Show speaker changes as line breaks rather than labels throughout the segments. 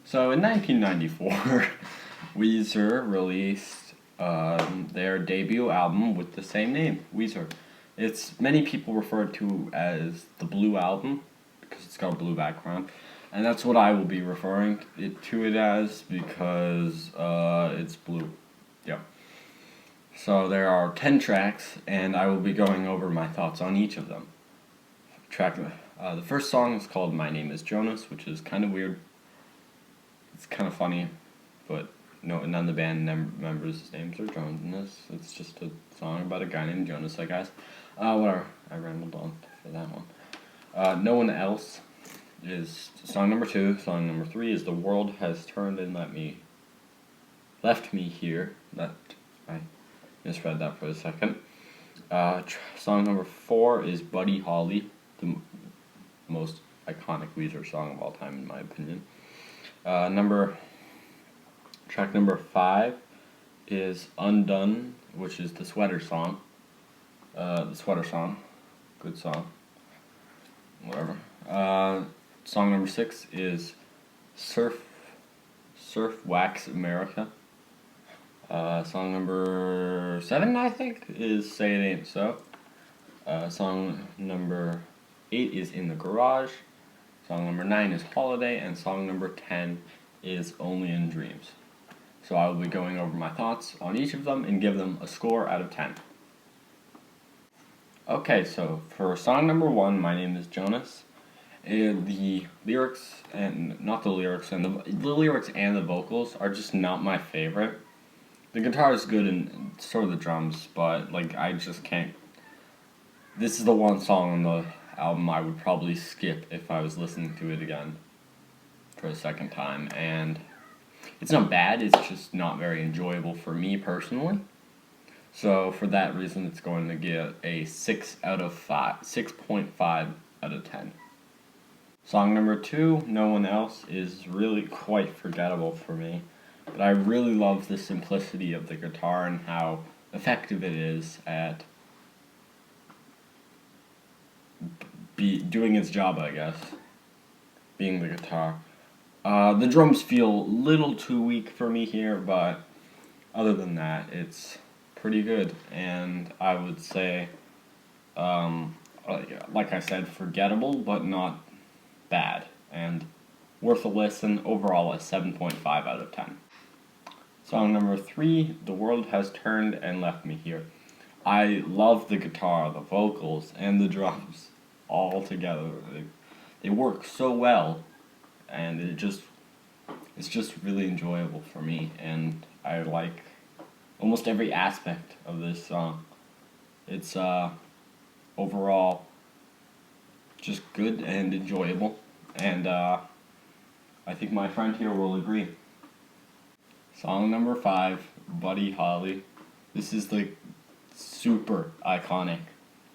So in 1994, Weezer released their debut album with the same name, Weezer. It's many people refer to as the Blue Album because it's got a blue background, and that's what I will be referring to it as because it's blue. Yep. So there are 10 tracks, and I will be going over my thoughts on each of them. The first song is called "My Name Is Jonas," which is kind of weird. It's kind of funny, but none of the band members' names are Jonas. It's just a song about a guy named Jonas, I guess. Whatever. I rambled on for that one. No One Else is song number 2. Song number 3 is "The World Has Turned and Left Me Here." That I misread that for a second. Song number 4 is "Buddy Holly," the most iconic Weezer song of all time, in my opinion. Track number 5 is "Undone," which is the Sweater Song. Good song. Whatever. Song number 6 is Surf Wax America. Song number 7, I think, is "Say It Ain't So." Song number 8 is "In the Garage." Song number 9 is "Holiday," and song number 10 is "Only in Dreams." So I will be going over my thoughts on each of them and give them a score out of 10. Okay, so for song number 1, "My Name Is Jonas," the lyrics and the lyrics and the vocals are just not my favorite. The guitar is good and so are the drums, but I just can't. This is the one song on the album I would probably skip if I was listening to it again for a second time, and it's not bad, it's just not very enjoyable for me personally. So for that reason, it's going to get a 6.5 out of 10. Song number 2, "No One Else," is really quite forgettable for me, but I really love the simplicity of the guitar and how effective it is at doing its job, I guess, being the guitar. The drums feel a little too weak for me here, but other than that, it's pretty good, and I would say, like I said, forgettable, but not bad, and worth a listen. Overall, a 7.5 out of 10. Song number 3, "The World Has Turned and Left Me Here." I love the guitar, the vocals, and the drums all together. They work so well, and it's just really enjoyable for me, and I like almost every aspect of this song. It's overall just good and enjoyable, and I think my friend here will agree. Song number 5, "Buddy Holly." This is super iconic.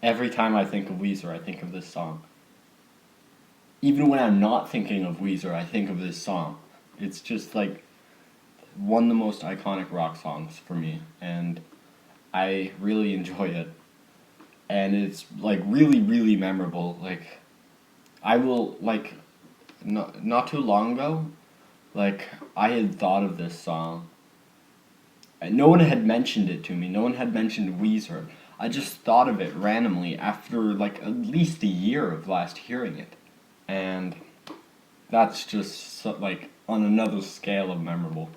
Every time I think of Weezer, I think of this song. Even when I'm not thinking of Weezer, I think of this song. It's just one of the most iconic rock songs for me, and I really enjoy it. And it's really, really memorable. I will not too long ago, I had thought of this song. And no one had mentioned it to me. No one had mentioned Weezer. I just thought of it randomly after at least a year of last hearing it. And that's just on another scale of memorable.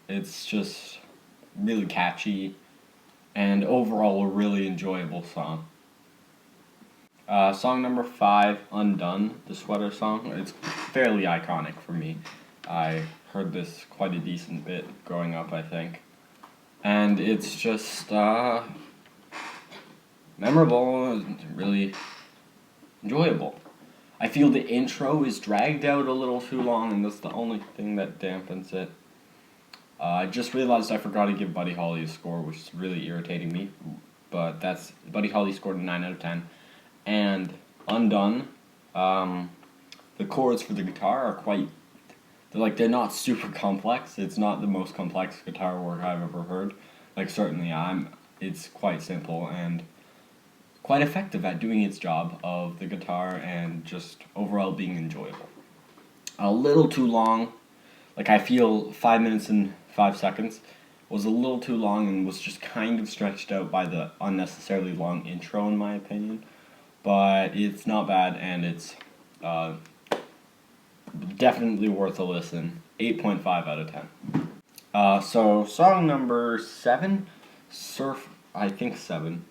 It's just really catchy and overall a really enjoyable song. Song number 5, "Undone," the Sweater Song. It's fairly iconic for me. I heard this quite a decent bit growing up, I think. And it's just memorable and really enjoyable. I feel the intro is dragged out a little too long, and that's the only thing that dampens it. I just realized I forgot to give Buddy Holly a score, which is really irritating me. But Buddy Holly scored a 9 out of 10. And "Undone," the chords for the guitar are they're not super complex. It's not the most complex guitar work I've ever heard. Certainly it's quite simple and quite effective at doing its job of the guitar and just overall being enjoyable. A little too long, like I feel 5 minutes and 5 seconds was a little too long and was just kind of stretched out by the unnecessarily long intro in my opinion. But it's not bad, and it's definitely worth a listen. 8.5 out of 10. So song number 7, I think 7.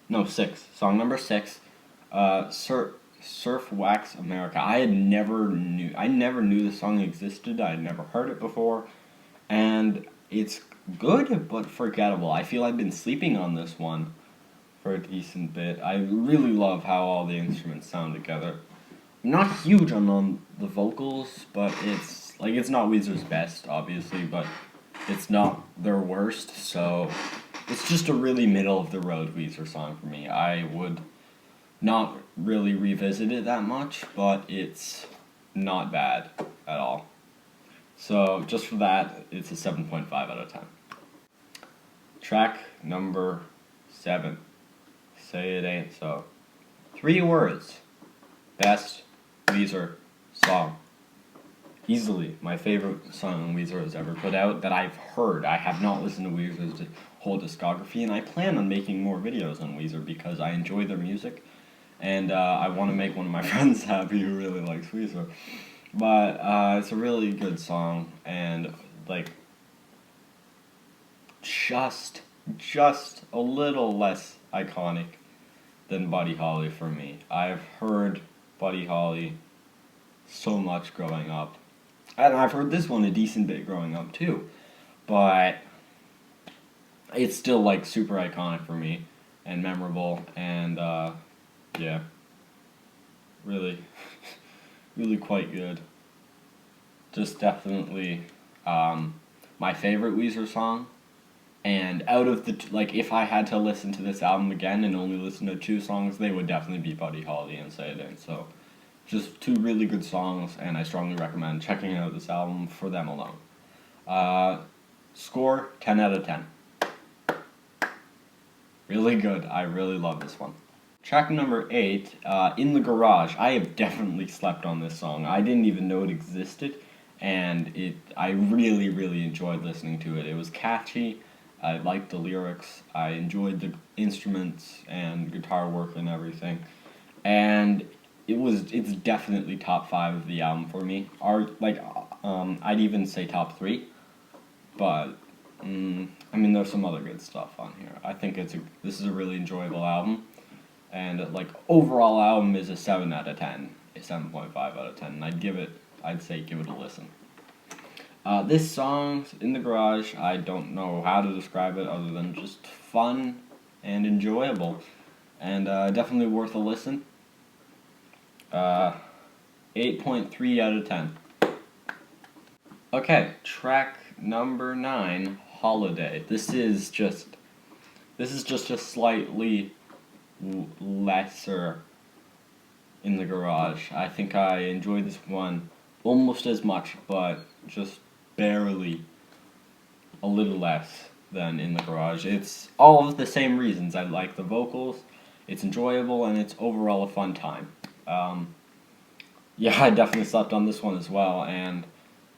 No, 6. Song number 6, Surf Wax America. I never knew the song existed. I had never heard it before, and it's good but forgettable. I feel I've been sleeping on this one for a decent bit. I really love how all the instruments sound together. I'm not huge on the vocals, but it's not Weezer's best, obviously, but it's not their worst, so it's just a really middle of the road Weezer song for me. I would not really revisit it that much, but it's not bad at all. So just for that, it's a 7.5 out of 10. Track number 7. Say It Ain't So. 3 words. Best Weezer song. Easily my favorite song Weezer has ever put out that I've heard. I have not listened to Weezer's whole discography, and I plan on making more videos on Weezer because I enjoy their music, and I want to make one of my friends happy who really likes Weezer. But it's a really good song, and like just a little less iconic than Buddy Holly for me. I've heard Buddy Holly so much growing up, and I've heard this one a decent bit growing up too, but it's still like super iconic for me and memorable, and yeah, really really quite good. Just definitely my favorite Weezer song. And out of the like, if I had to listen to this album again and only listen to 2 songs, they would definitely be Buddy Holly and Say It Ain't So. Just 2 really good songs, and I strongly recommend checking out this album for them alone. Score 10 out of 10. Really good. I really love this one. Track number 8, In the Garage. I have definitely slept on this song. I didn't even know it existed, and I really, really enjoyed listening to it. It was catchy. I liked the lyrics. I enjoyed the instruments and guitar work and everything. And it's definitely top 5 of the album for me. I'd even say top 3. But I mean, there's some other good stuff on here. I think this is a really enjoyable album. And like overall album is a 7 out of 10, a 7.5 out of 10. And I'd say give it a listen. This song, In the Garage, I don't know how to describe it other than just fun and enjoyable. And definitely worth a listen. 8.3 out of 10. Okay, track number 9, Holiday. This is just a slightly lesser In the Garage. I think I enjoyed this one almost as much, but just barely a little less than In the Garage. It's all of the same reasons. I like the vocals, it's enjoyable, and it's overall a fun time. Yeah, I definitely slept on this one as well, and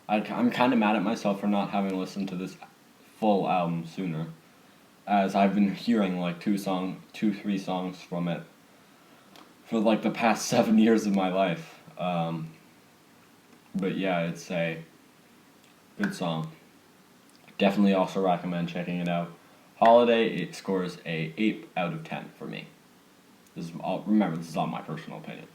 I'm kind of mad at myself for not having listened to this full album sooner, as I've been hearing like 3 songs from it for like the past 7 years of my life. But yeah, it's a good song. Definitely also recommend checking it out. Holiday, it scores a 8 out of 10 for me. Remember, this is all my personal opinion.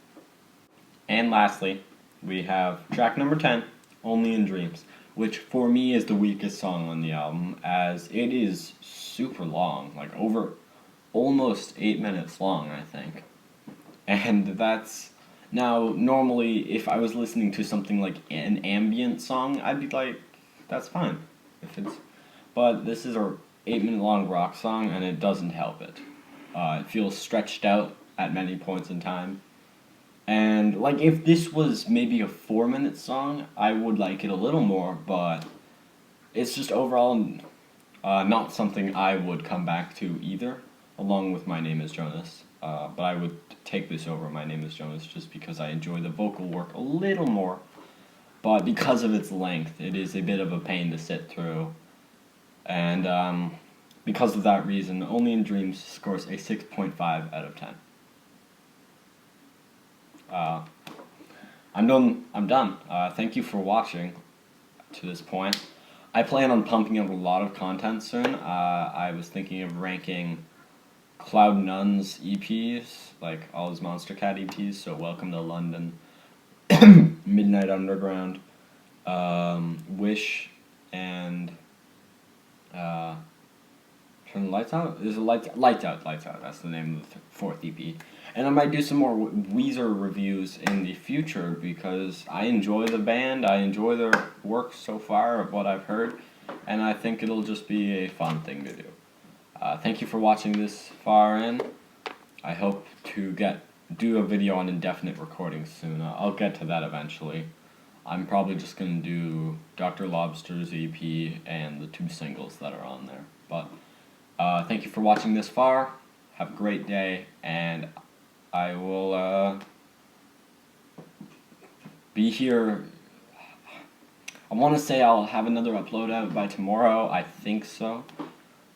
And lastly, we have track number 10, Only in Dreams, which for me is the weakest song on the album, as it is super long, like over almost 8 minutes long, I think. And now, normally, if I was listening to something like an ambient song, I'd be like, that's fine. But this is a 8-minute long rock song, and it doesn't help it. It feels stretched out at many points in time. And like, if this was maybe a 4-minute song, I would like it a little more, but it's just overall not something I would come back to either, along with My Name is Jonas. But I would take this over My Name is Jonas just because I enjoy the vocal work a little more. but because of its length, it is a bit of a pain to sit through. And because of that reason, Only in Dreams scores a 6.5 out of 10. I'm done. Thank you for watching to this point. I plan on pumping out a lot of content soon. I was thinking of ranking Cloud Nun's EPs, like all his Monster Cat EPs, so Welcome to London, Midnight Underground, Wish, and Turn the Lights Out? Is it Lights Out, that's the name of the fourth EP. And I might do some more Weezer reviews in the future because I enjoy the band, I enjoy their work so far of what I've heard, and I think it'll just be a fun thing to do. Thank you for watching this far in. I hope to do a video on indefinite recording soon. I'll get to that eventually. I'm probably just going to do Dr. Lobster's EP and the 2 singles that are on there. But thank you for watching this far. Have a great day, and I will be here. I want to say I'll have another upload out by tomorrow. I think so.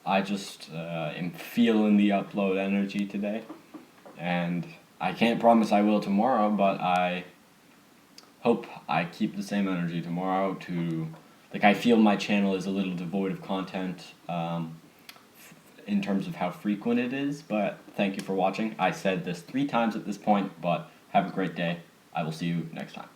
I just am feeling the upload energy today, and I can't promise I will tomorrow, but I hope I keep the same energy tomorrow. I feel my channel is a little devoid of content in terms of how frequent it is, but thank you for watching. I said this 3 times at this point, but have a great day. I will see you next time.